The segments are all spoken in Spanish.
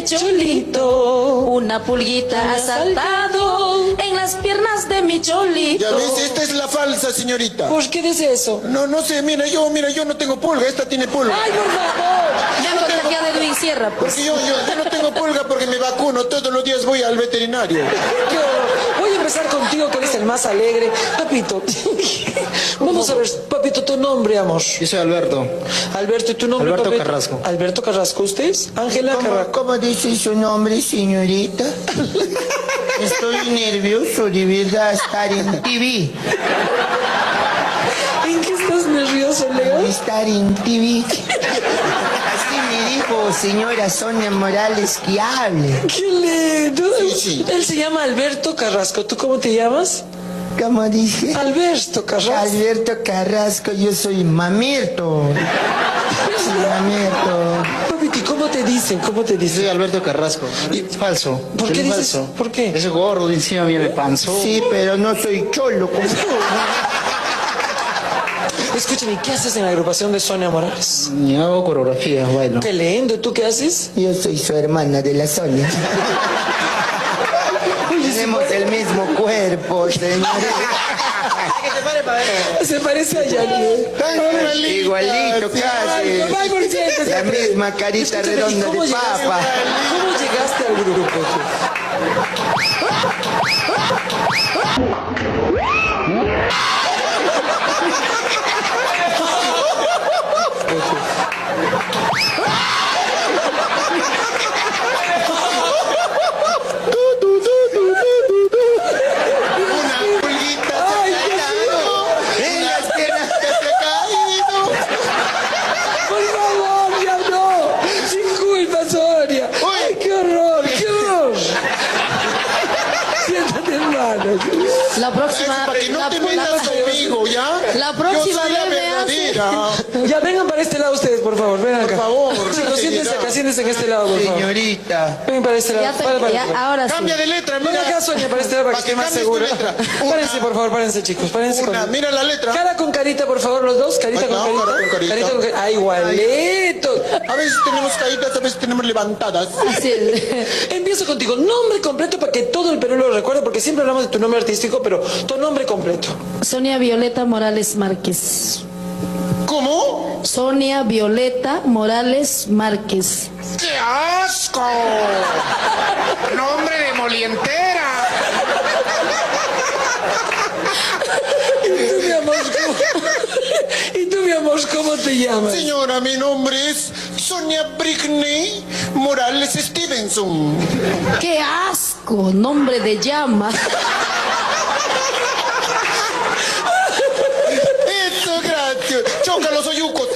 cholito. Una pulguita ha saltado en las piernas de mi cholito. Ya ves, esta es la falsa, señorita. ¿Por qué dice eso? No sé, mira, yo no tengo pulga, esta tiene pulga. ¡Ay, por favor! Ya contagiado de Edwin Sierra, pues. Porque yo no tengo pulga porque me vacuno, todos los días voy al veterinario. Voy a empezar contigo, que eres el más alegre. Papito, vamos a ver, papito, tu nombre, amor. Yo soy Alberto. Alberto, ¿y tu nombre? Alberto papito? Carrasco. Alberto Carrasco, ¿usted es? Ángela Carrasco. ¿Cómo dice su nombre, señorita? Estoy nervioso de verdad estar en TV. ¿En qué estás nervioso, Leo? Estar en TV. Así me dijo señora Sonia Morales que hable. ¡Qué lindo! Sí. Él se llama Alberto Carrasco. ¿Tú cómo te llamas? ¿Cómo dije? Alberto Carrasco. Alberto Carrasco, yo soy Mamerto. Mamerto. Papito, ¿y cómo te dicen? ¿Cómo te Soy dicen? Alberto Carrasco. Es falso. ¿Por qué Es dices? falso. ¿Por qué? Ese gordo de encima viene panzo. Sí, pero no soy cholo como tú. Escúchame, ¿qué haces en la agrupación de Sonia Morales? Ni hago coreografía, bailo. Qué lindo. ¿Y tú qué haces? Yo soy su hermana de la Sonia. Tenemos el mismo cuerpo, señorita. Se parece a Yanni. Igualito, casi. Ay, ¿por qué? La misma carita Escúchame, ¿y redonda cómo de llegaste- papa. ¿Cómo llegaste al grupo tú? Una pulguita se ha caído en las piernas que se ha caído. Por favor, ya no. Sin culpa, Sonia. Ay, qué horror, qué horror. Siéntate, hermano. La próxima... Para que no te metas conmigo, ¿ya? La próxima Yo soy la vez me hace- verdadera. Ya vengan para este lado ustedes, por favor. Ven acá. Por favor, Chicos, siéntense acá, siéntense en este lado, por favor. Señorita. Ven para este lado. Ya te- Para. ya, ahora sí. Cambia de letra, Ven mira. acá, Sonia, para este lado, para que esté más cambies tu segura. letra. Párense, por favor, párense, chicos. Párense. Una, con- mira la letra. Cara con carita, por favor, los dos. Carita Ay, con no, carita. cara con carita. Carita con carita. Ah, igualitos. A veces tenemos caídas, a veces tenemos levantadas. Así es. Empiezo contigo. Nombre completo para que todo el Perú lo recuerde, porque siempre hablamos de tu nombre artístico, pero tu nombre completo. Sonia Violeta Morales Márquez. ¿Cómo? Sonia Violeta Morales Márquez. ¡Qué asco! ¡Nombre de molientera! ¿Y tú, mi amor, cómo te llamas? Señora, mi nombre es Sonia Britney Morales Stevenson. ¡Qué asco! Nombre de llama. Eso, gracias. Choca los oyucos.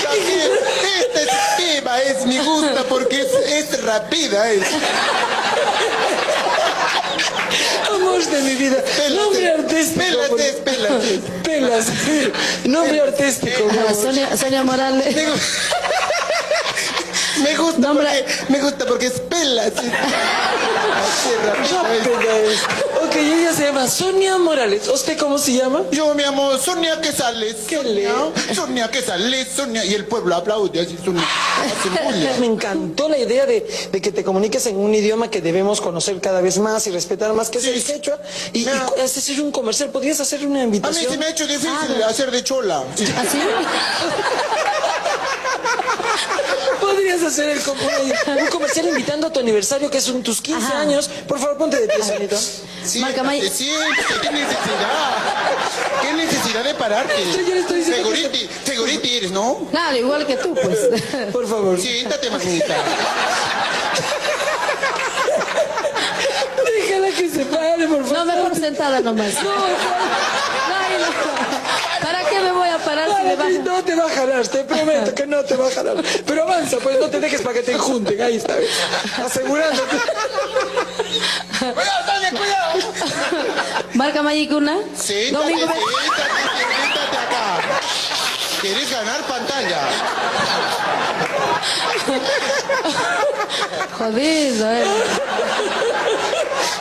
También, esta Eva es mi gusta porque es rápida. Amor de mi vida. Nombre artístico. Pélate. Pelas. Nombre artístico. mi amor. Sonia Morales. Me gusta porque es pelas. Así rápida es. Ok, ella se llama Sonia Morales. ¿Usted cómo se llama? Yo me llamo Sonia Quesales. ¿Qué le? Sonia Quesales, Sonia. Y el pueblo aplaude así, Sonia. Hacen bulla. Me encantó la idea de que te comuniques en un idioma que debemos conocer cada vez más y respetar más, que es el quechua. Y este es un comercial. ¿Podrías hacer una A mí invitación? se me ha hecho difícil hacer de chola. Sí. ¿Así? ¿Podrías hacer un comercial invitando a tu aniversario, que es tus 15 Ajá. años? Por favor, ponte de pie, Sonita. Siéntate, ¿qué necesidad? ¿Qué necesidad de pararte? Yo le estoy diciendo Seguriti eres, ¿no? Claro, igual que tú, pues. Por favor. Siéntate, manita. Déjala que se pare, por favor. No, mejor sentada nomás. No, Ay, no. ¿Para qué me voy a parar si me Párate, bajan? no te va a jalar, te prometo que no te va a jalar. Pero avanza, pues no te dejes para que te junten, ahí está. Asegurándote. Cuidado, Tania, cuidado. Marca Mayicuna. Siéntate, Domingo. siéntate acá. ¿Quieres ganar pantalla? Jodido,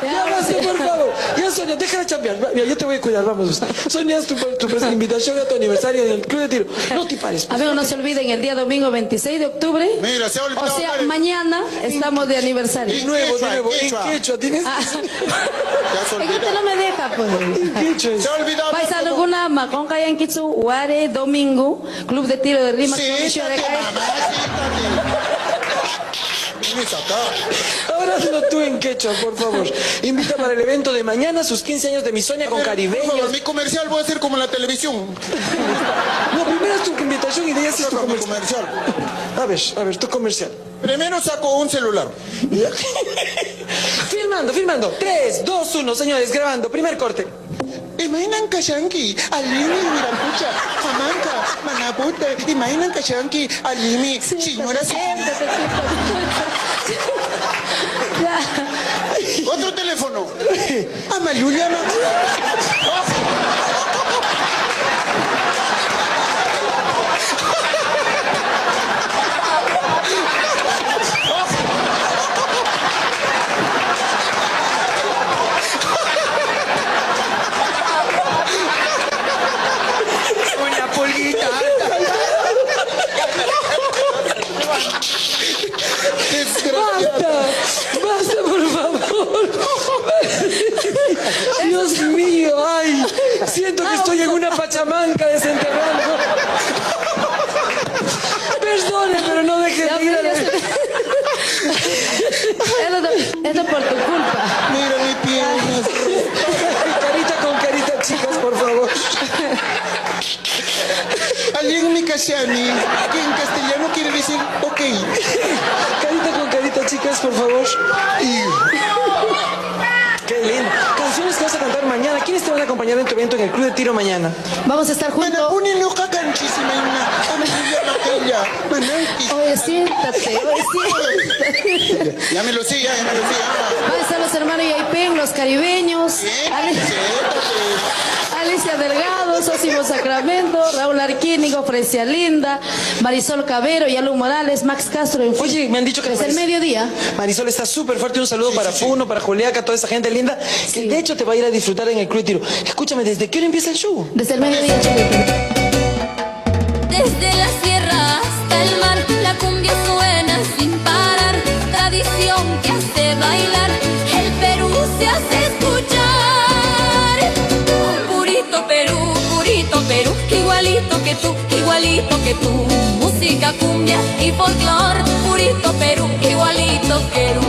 Ya basta, por favor. Ya, Sonia, deja de chambear. Mira, yo te voy a cuidar, vamos. Sonia, es tu invitación a tu aniversario en el Club de Tiro. No te pares. por Amigos, no se olviden, el día domingo 26 de octubre. Mira, se ha olvidado. O sea, Karen. mañana estamos de aniversario. De nuevo, en Quechua. quechua. Tienes Ah. Ya se Es que usted olvidó. no me deja, pues. en quechua. Se ha olvidado. Paisano Gunama, con Kayan Kitsu, Uare, domingo, Club de Tiro de Rima. Siéntate, mamá, siéntate. Vienes acá. Ahora hazlo tú en quechua, por favor. Invita para el evento de mañana sus 15 años de mi Sonia con Por caribeños. favor, mi comercial voy a hacer como en la televisión. No, primero es tu invitación y de ahí haces tu Saco mi comercial. comercial. A ver, tu comercial. Primero saco un celular. Ya. Filmando. 3, 2, 1, señores, grabando. Primer corte. Imaginan kashanki, alimi, mirapucha, jamanca, manaputa, imaginan kashanki, alimi, señora. Siéntate, Ya. Otro teléfono. Amalulia, no. Una polita. Desgraciado. Basta, por favor. Dios mío, ay. Siento que estoy en una pachamanca desenterrando. Perdone, pero no deje de ir a la... Esto por tu culpa. Mira mi piernas. Carita con carita, chicas, por favor. Alguien mi kashani, que en castellano quiere decir ok. Carita con carita, chicas, por favor. Qué lindo. Canciones que vas a cantar mañana. ¿Quiénes te van a acompañar en tu evento en el Club de Tiro mañana? Vamos a estar juntos. Manapuni no cacanchísima, amalulia, maquilla, mananqui. Oye, siéntate, oye, siéntate. Ya me lo sé, ya me lo sé. Van a estar los hermanos Yaipen, los caribeños. Alicia Delgado, Sosimo Sacramento, Raúl Arquínigo, Frecia Linda, Marisol Cabero, Yalu Morales, Max Castro. En fin. Oye, me han dicho que Desde el mediodía. Marisol está súper fuerte. Un saludo para Puno, para Juliaca, toda esa gente linda. Que de hecho te va a ir a disfrutar en el Club de Tiro. Escúchame, ¿desde qué hora empieza el show? Desde el mediodía, Chilete. Desde la sierra hasta el mar, la cumbia suena sin parar. Tradición que hace bailar, el Perú se hace escuchar. Purito Perú, igualito que tú. Música, cumbia y folclor. Purito Perú, igualito Perú.